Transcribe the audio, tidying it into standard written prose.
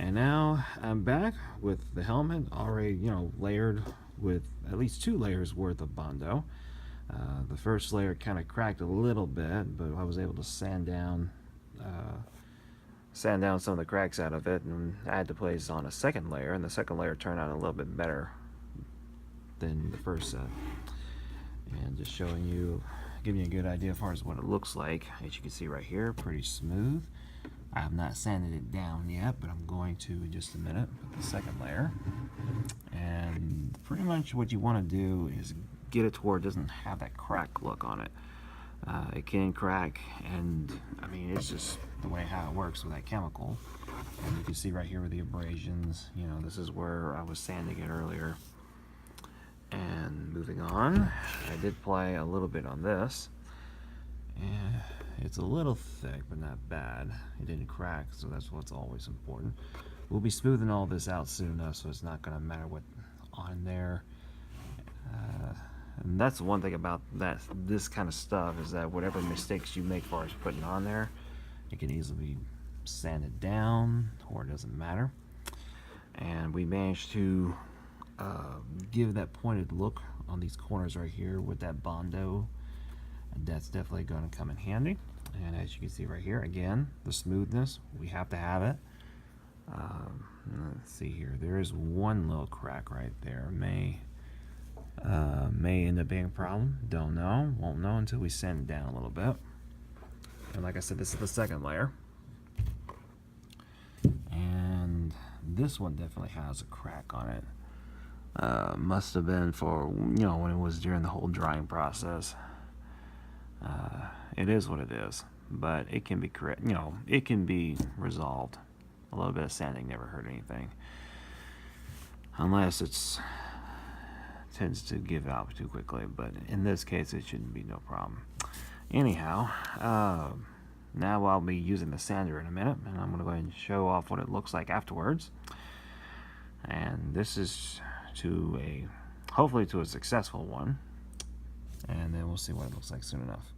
And now I'm back with the helmet already, layered with at least 2 layers worth of Bondo. The first layer kind of cracked a little bit, but I was able to sand down some of the cracks out of it, and I had to place on a second layer, and the second layer turned out a little bit better than the first set. And just showing you, giving you a good idea as far as what it looks like. As you can see right here, pretty smooth. I have not sanded it down yet, but I'm going to in just a minute with the second layer. And pretty much what you want to do is get it to where it doesn't have that crack look on it. It can crack, and I mean, it's just the way how it works with that chemical. And you can see right here with the abrasions, this is where I was sanding it earlier. And moving on, I did play a little bit on this, and it's a little thick but not bad. It didn't crack, so that's what's always important. We'll be smoothing all this out soon enough, so it's not going to matter what on there. And that's the one thing about this kind of stuff, is that whatever mistakes you make as far as putting on there, it can easily be sanded down, or it doesn't matter. And we managed to give that pointed look on these corners right here with that Bondo, and that's definitely going to come in handy. And as you can see right here, again, the smoothness, we have to have it. Let's see here, there is one little crack right there. May end up being a problem, don't know, won't know until we sand it down a little bit. And like I said, this is the second layer, and this one definitely has a crack on it. Must have been for, when it was during the whole drying process. It is what it is, but it can be correct, it can be resolved. A little bit of sanding never hurt anything, unless it tends to give out too quickly, but in this case it shouldn't be no problem. Anyhow, now I'll be using the sander in a minute, and I'm going to go ahead and show off what it looks like afterwards. And this is hopefully to a successful one, and then we'll see what it looks like soon enough.